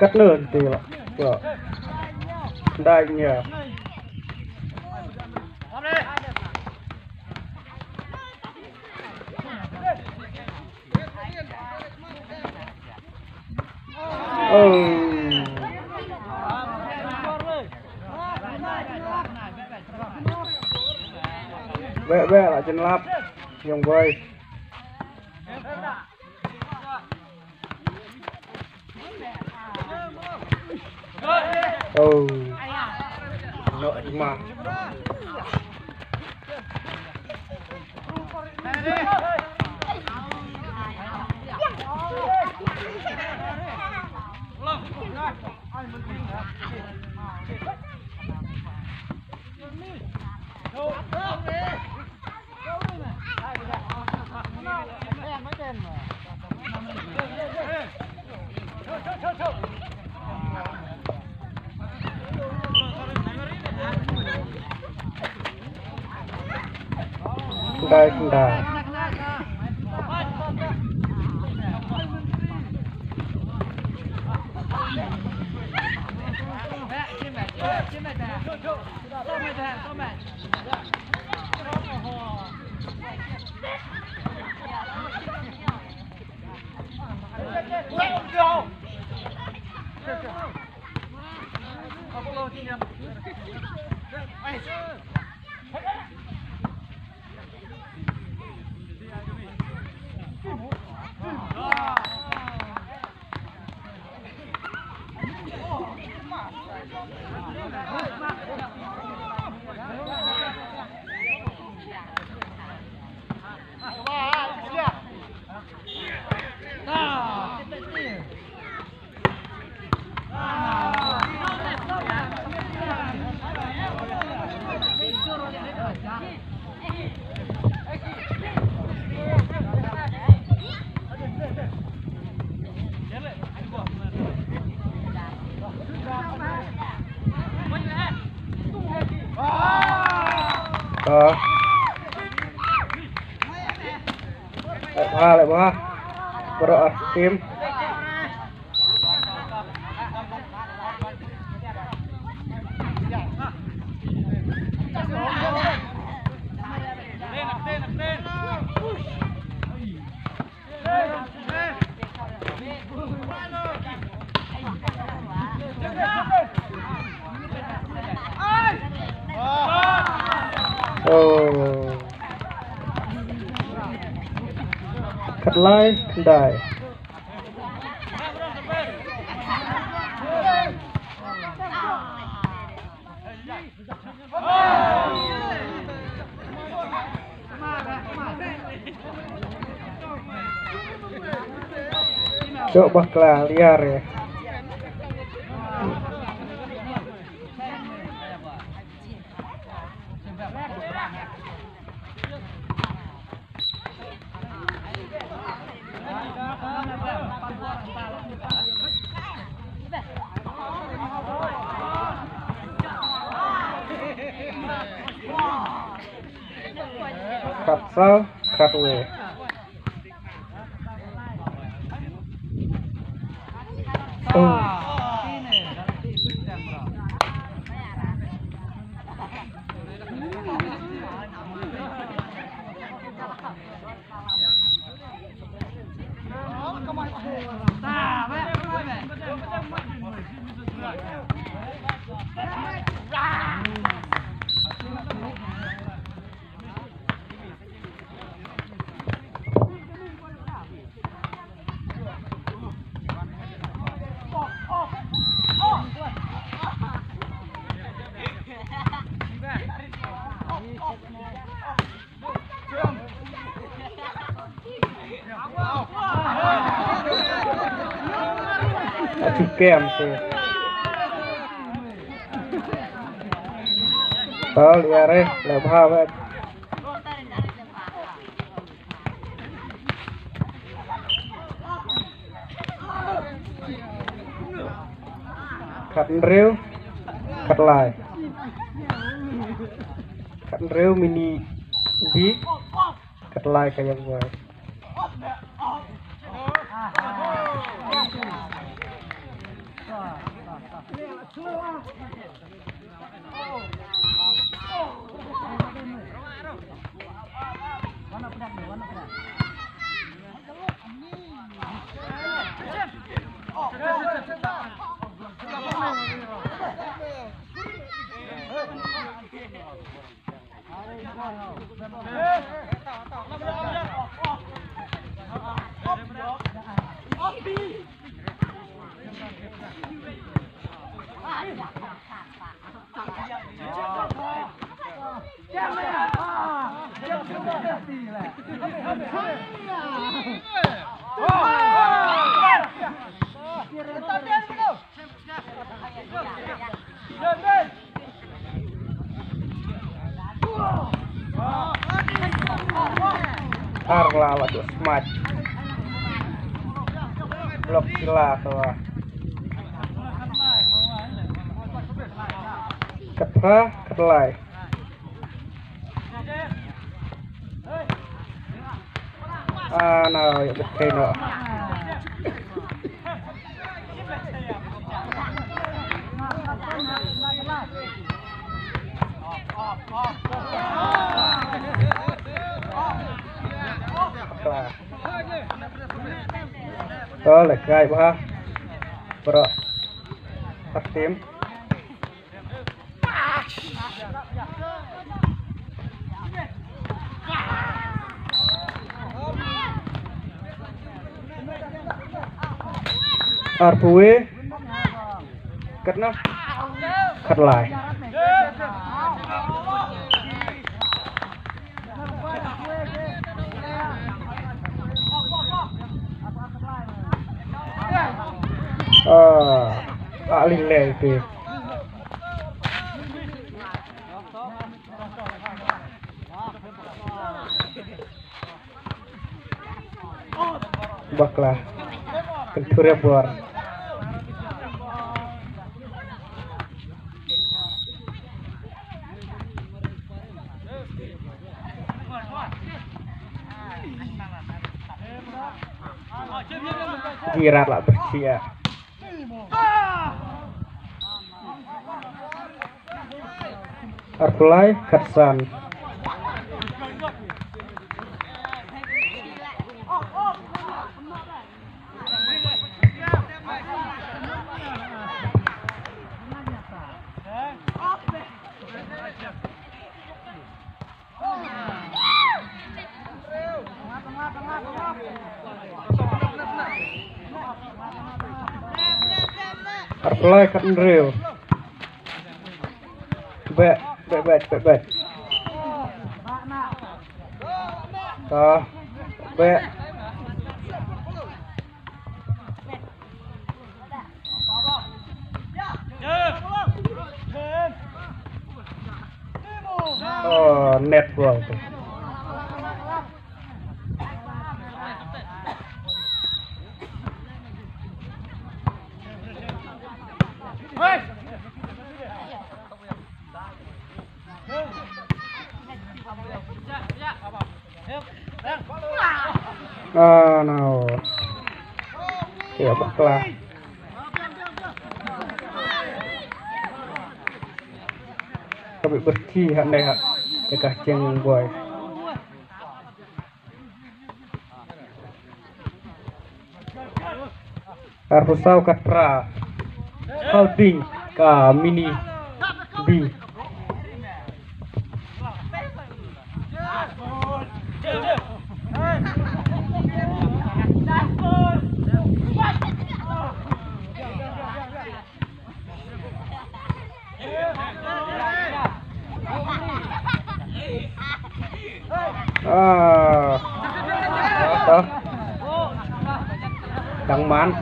cắt nửa thì là đây nhờ vẽ lại chân lap nhung vơi nội mà đây không đà lại ba berdoa tim cắt lai đài coba lah liar ya cắt sao cắt về kem sih liar lebih awet cắt rêu cắt lại cắt rêu mini big cắt lại kayak gue Arla waduh smash blok gila tuh ketlai nah ya betul no đó là gai quá bro tắt tím Arpue cắt nó cắt lại paling lagi baklah kentura buar jirat lah bersih ya Arpulai Katsan Arpulai Katsan real bet bet oh netball tuh no ya baklah tapi bersih hak nih hak dekat ceng boy harus tahu katra holding ka mini B Đăng man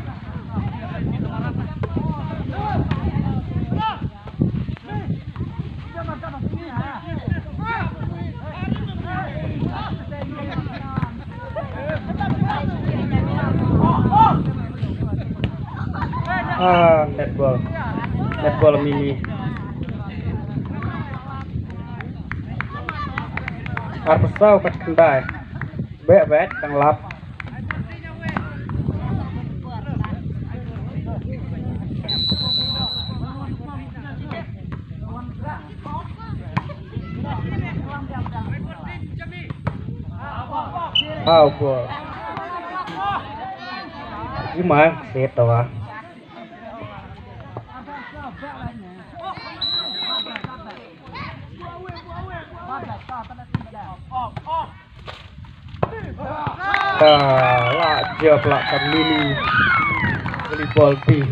netball mini harus tahu kat kendai bet đang lap How ball. Gimana set tuh? Lah, dia pelak mini volleyball B.